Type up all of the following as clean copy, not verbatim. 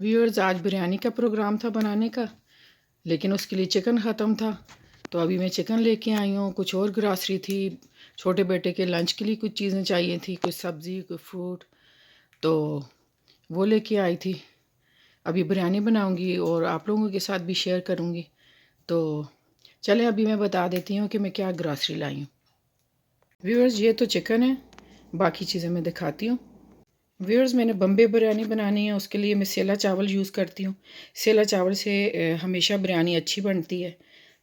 Viewers, आज बिरयानी का programme था बनाने का, लेकिन उसके लिए चिकन ख़त्म था। तो अभी मैं चिकन लेके आई हूँ। कुछ और ग्रासरी थी, छोटे बेटे के लंच के लिए कुछ चीज़ें चाहिए थी, कुछ सब्ज़ी, कुछ फ्रूट, तो वो लेके आई थी। अभी बिरयानी बनाऊँगी और आप लोगों के साथ भी शेयर करूँगी। तो चलें, अभी मैं बता देती हूँ कि मैं क्या ग्रासरी लाई हूँ। व्यूअर्स, ये तो चिकन है, बाकी चीज़ें मैं दिखाती हूँ। व्यूअर्स, मैंने बम्बे बिरयानी बनानी है, उसके लिए मैं सेला चावल यूज़ करती हूँ। सेला चावल से हमेशा बिरयानी अच्छी बनती है।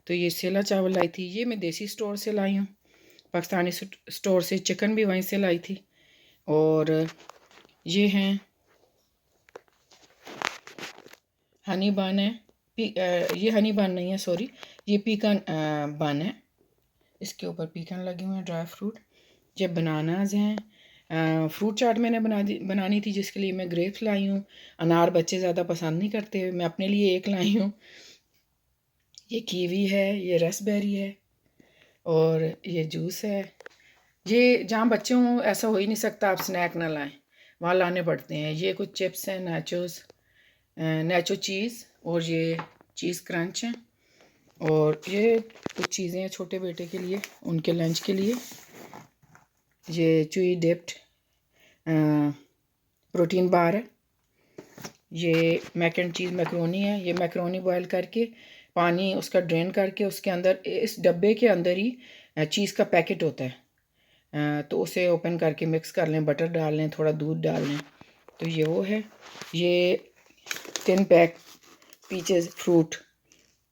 तो ये सेला चावल लाई थी, ये मैं देसी स्टोर से लाई हूँ। पाकिस्तानी स्टोर से चिकन भी वहीं से लाई थी। और ये हैं हनी बन है। ये हनी बन नहीं है, सॉरी, ये पीकन बन है। इसके ऊपर पीकन लगे हुए हैं, ड्राई फ्रूट। ये बनानाज हैं। फ्रूट चाट मैंने बनानी थी, जिसके लिए मैं ग्रेप्स लाई हूँ। अनार बच्चे ज़्यादा पसंद नहीं करते, मैं अपने लिए एक लाई हूँ। ये कीवी है, ये रसबेरी है, और ये जूस है। ये जहाँ बच्चे हों ऐसा हो ही नहीं सकता आप स्नैक ना लाएं, वहाँ लाने पड़ते हैं। ये कुछ चिप्स हैं, नेचो चीज़, और ये चीज़ क्रंच हैं। और ये कुछ चीज़ें हैं छोटे बेटे के लिए, उनके लंच के लिए। ये चुई डिप्ड प्रोटीन बार है। ये मैक एंड चीज़ मैक्रोनी है। ये मैक्रोनी बॉयल करके पानी उसका ड्रेन करके उसके अंदर, इस डब्बे के अंदर ही चीज़ का पैकेट होता है, तो उसे ओपन करके मिक्स कर लें, बटर डाल लें, थोड़ा दूध डाल लें। तो ये वो है। ये 10 पैक पीचेस फ्रूट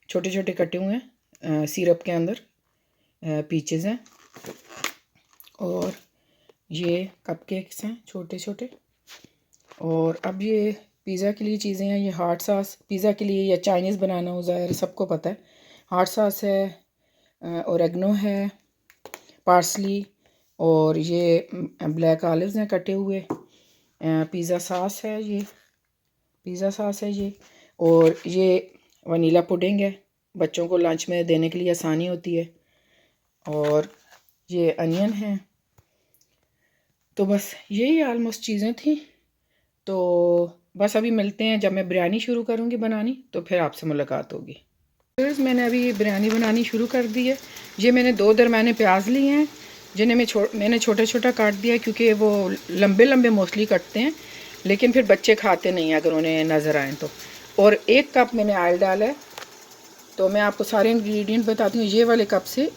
छोटे छोटे कटे हुए हैं, सिरप के अंदर पीचेस हैं। और ये कपकेक्स हैं छोटे छोटे। और अब ये पिज़्ज़ा के लिए चीज़ें हैं। ये हॉट सॉस पिज़्ज़ा के लिए, या चाइनीज़ बनाना हो, ज़ाहिर सबको पता है। हॉट सॉस है, ओरेगनो है, पार्सली, और ये ब्लैक ऑलिव्स हैं कटे हुए। पिज़्ज़ा सॉस है, ये पिज़्ज़ा सॉस है ये। और ये वनीला पुडिंग है, बच्चों को लंच में देने के लिए आसानी होती है। और ये अनियन है। तो बस यही आलमोस्ट चीज़ें थी। तो बस अभी मिलते हैं, जब मैं बिरयानी शुरू करूँगी बनानी तो फिर आपसे मुलाकात होगी। फिर मैंने अभी बिरयानी बनानी शुरू कर दी है। ये मैंने 2 दरमियाने प्याज लिए हैं, जिन्हें मैंने छोटा छोटा काट दिया, क्योंकि वो लंबे लंबे मोस्टली कटते हैं, लेकिन फिर बच्चे खाते नहीं हैं अगर उन्हें नज़र आए तो। और 1 कप मैंने ऑयल डाला है। तो मैं आपको सारे इंग्रेडिएंट बताती हूँ। ये वाले कप से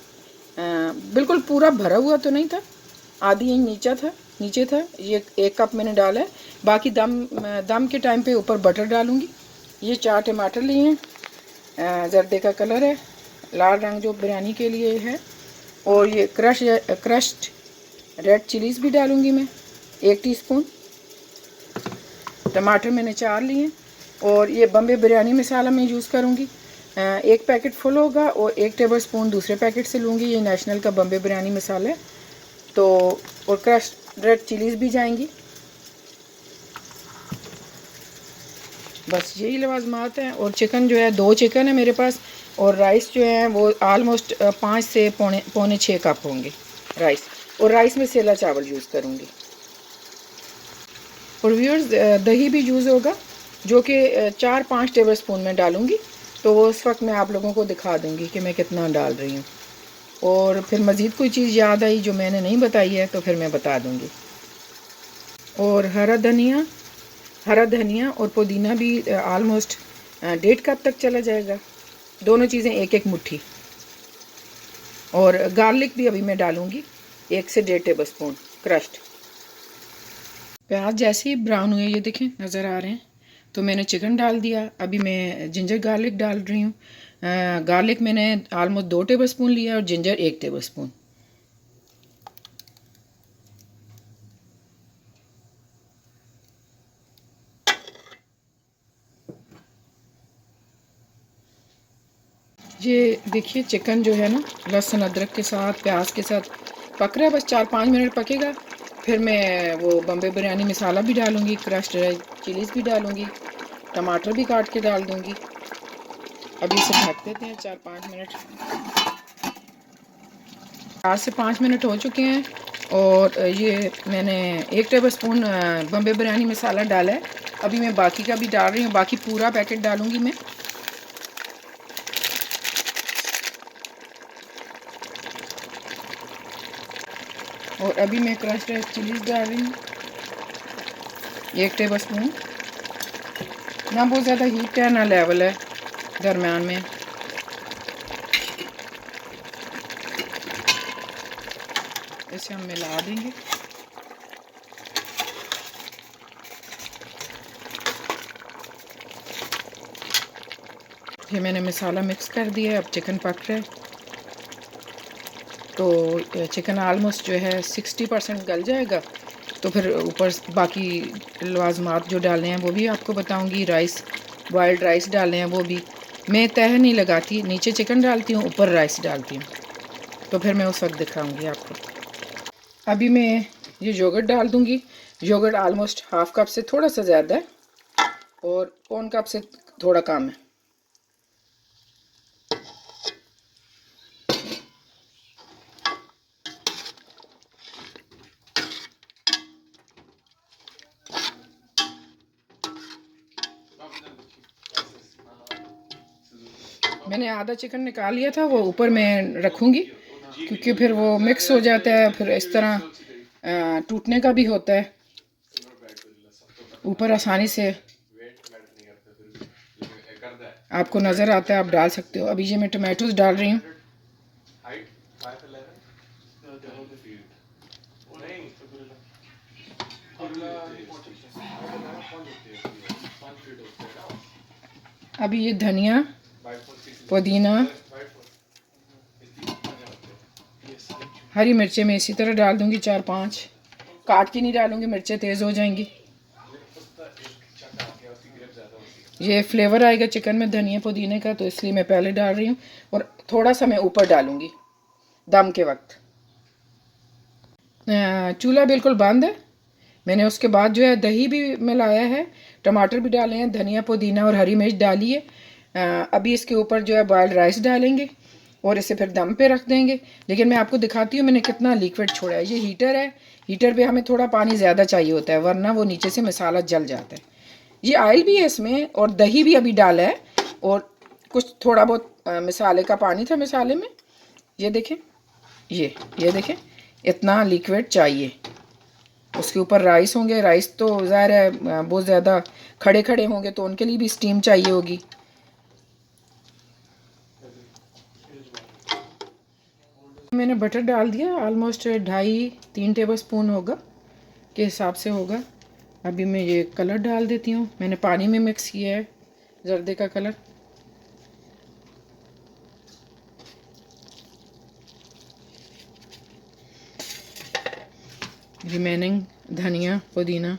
बिल्कुल पूरा भरा हुआ तो नहीं था, आधी इंच नीचे था। ये 1 कप मैंने डाला है। बाकी दम के टाइम पे ऊपर बटर डालूँगी। ये 4 टमाटर लिए हैं, जर्दे का कलर है, लाल रंग जो बिरयानी के लिए है। और ये क्रश्ड रेड चिलीज़ भी डालूँगी मैं, 1 टीस्पून। टमाटर मैंने 4 लिए। और ये बम्बे बिरयानी मसाला मैं यूज़ करूँगी। 1 पैकेट फुल होगा और 1 टेबलस्पून दूसरे पैकेट से लूँगी। ये नेशनल का बम्बे बिरयानी मसाला है। तो और क्रश्ड रेड चिलीज़ भी जाएंगी। बस यही लवाजमात हैं। और चिकन जो है, 2 चिकन है मेरे पास। और राइस जो है वो आलमोस्ट 5 से पौने 6 कप होंगे राइस। और राइस में सेला चावल यूज़ करूँगी। और व्यूअर्स, दही भी यूज़ होगा, जो कि 4-5 टेबलस्पून में डालूँगी। तो वो उस वक्त मैं आप लोगों को दिखा दूँगी कि मैं कितना डाल रही हूँ। और फिर मज़ीद कोई चीज़ याद आई जो मैंने नहीं बताई है तो फिर मैं बता दूँगी। और हरा धनिया और पुदीना भी आलमोस्ट 1.5 कप तक चला जाएगा। दोनों चीज़ें 1-1 मुट्ठी। और गार्लिक भी अभी मैं डालूँगी 1 से 1.5 टेबलस्पून क्रश्ड। प्याज जैसे ही ब्राउन हुए, ये देखें नज़र आ रहे हैं, तो मैंने चिकन डाल दिया। अभी मैं जिंजर गार्लिक डाल रही हूँ। गार्लिक मैंने आलमोस्ट 2 टेबलस्पून लिया और जिंजर 1 टेबलस्पून। ये देखिए चिकन जो है ना, लहसुन अदरक के साथ प्याज के साथ पक रहा है। बस 4-5 मिनट पकेगा। फिर मैं वो बम्बे बिरयानी मसाला भी डालूँगी, क्रश्ड रेड चिलीज़ भी डालूँगी, टमाटर भी काट के डाल दूँगी। अभी इसे ढक देते हैं 4-5 मिनट। 4 से 5 मिनट हो चुके हैं। और ये मैंने 1 टेबलस्पून बम्बे बिरयानी मसाला डाला है। अभी मैं बाकी का भी डाल रही हूँ, बाकी पूरा पैकेट डालूँगी मैं। और अभी मैं क्रश्ड रेड चिलीज डाल रही हूँ 1 टेबल स्पून। ना बहुत ज़्यादा हीट है ना लेवल है, दरम्यान में। इसे हम मिला देंगे। ये मैंने मसाला मिक्स कर दिया है, अब चिकन पक रहा है। तो चिकन आलमोस्ट जो है 60% गल जाएगा। तो फिर ऊपर बाकी लवाजमात जो डालने हैं वो भी आपको बताऊंगी। राइस, बॉयल्ड राइस डालने हैं, वो भी मैं तह नहीं लगाती, नीचे चिकन डालती हूँ, ऊपर राइस डालती हूँ। तो फिर मैं उस वक्त दिखाऊंगी आपको। अभी मैं ये योगर्ट डाल दूँगी। योगर्ट आलमोस्ट हाफ कप से थोड़ा सा ज़्यादा है और 1 कप से थोड़ा कम है। मैंने आधा चिकन निकाल लिया था, वो ऊपर मैं रखूँगी क्योंकि फिर वो मिक्स हो जाता है, फिर इस तरह टूटने का भी होता है। ऊपर आसानी से आपको नज़र आता है, आप डाल सकते हो। अभी ये मैं टमाटोज डाल रही हूँ। अभी ये धनिया, पुदीना, हरी मिर्चें मैं इसी तरह डाल दूँगी 4-5, काट के नहीं डालूँगी, मिर्चें तेज़ हो जाएंगी। ये फ्लेवर आएगा चिकन में धनिया पुदीने का, तो इसलिए मैं पहले डाल रही हूँ और थोड़ा सा मैं ऊपर डालूँगी दम के वक्त। चूल्हा बिल्कुल बंद है। मैंने उसके बाद जो है दही भी मिलाया है, टमाटर भी डाले हैं, धनिया पुदीना और हरी मिर्च डाली है। अभी इसके ऊपर जो है बॉयल्ड राइस डालेंगे और इसे फिर दम पे रख देंगे। लेकिन मैं आपको दिखाती हूँ मैंने कितना लिक्विड छोड़ा है। ये हीटर है, हीटर पे हमें थोड़ा पानी ज़्यादा चाहिए होता है, वरना वो नीचे से मसाला जल जाता है। ये ऑयल भी है इसमें और दही भी अभी डाला है और कुछ थोड़ा बहुत मसाले का पानी था मसाले में। ये देखें, ये देखें, इतना लिक्विड चाहिए। उसके ऊपर राइस होंगे, राइस तो ज़ाहिर है बहुत ज़्यादा खड़े खड़े होंगे तो उनके लिए भी स्टीम चाहिए होगी। मैंने बटर डाल दिया, ऑलमोस्ट 2.5-3 टेबल स्पून होगा के हिसाब से होगा। अभी मैं ये कलर डाल देती हूँ, मैंने पानी में मिक्स किया है जर्दे का कलर। रिमेनिंग धनिया पुदीना,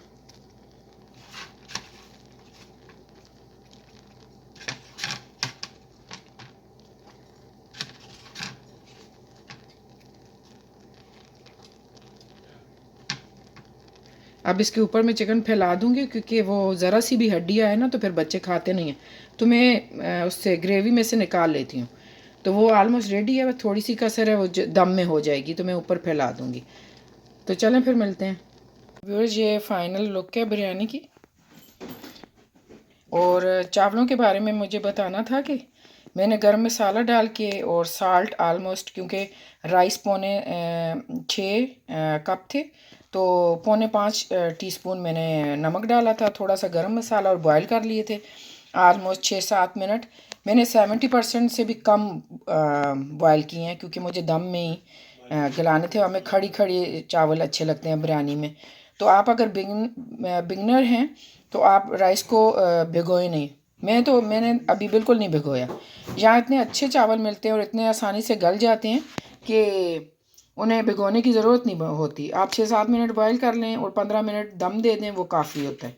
अब इसके ऊपर मैं चिकन फैला दूंगी क्योंकि वो ज़रा सी भी हड्डी आए ना तो फिर बच्चे खाते नहीं हैं। तो मैं उससे ग्रेवी में से निकाल लेती हूँ। तो वो ऑलमोस्ट रेडी है, बस थोड़ी सी कसर है, वो दम में हो जाएगी तो मैं ऊपर फैला दूंगी। तो चलें फिर मिलते हैं व्यूअर्स। ये फाइनल लुक है बिरयानी की। और चावलों के बारे में मुझे बताना था कि मैंने गरम मसाला डाल के और साल्ट ऑलमोस्ट, क्योंकि राइस 6.25 कप थे तो 4.25 टीस्पून मैंने नमक डाला था, थोड़ा सा गरम मसाला और बॉयल कर लिए थे ऑलमोस्ट 6-7 मिनट। मैंने 70% से भी कम बॉयल किए हैं क्योंकि मुझे दम में ही गलाने थे। हमें खड़ी खड़ी चावल अच्छे लगते हैं बिरयानी में। तो आप अगर बिगनर हैं तो आप राइस को भिगोए नहीं। मैंने अभी बिल्कुल नहीं भिगोया। यहाँ इतने अच्छे चावल मिलते हैं और इतने आसानी से गल जाते हैं कि उन्हें भिगोने की ज़रूरत नहीं होती। आप 6-7 मिनट बॉईल कर लें और 15 मिनट दम दे दें, वो काफ़ी होता है।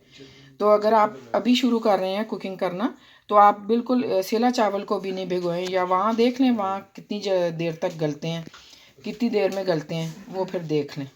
तो अगर आप अभी शुरू कर रहे हैं कुकिंग करना तो आप बिल्कुल सेला चावल को भी नहीं भिगोएं, या वहाँ देख लें वहाँ कितनी देर तक गलते हैं, कितनी देर में गलते हैं, वो फिर देख लें।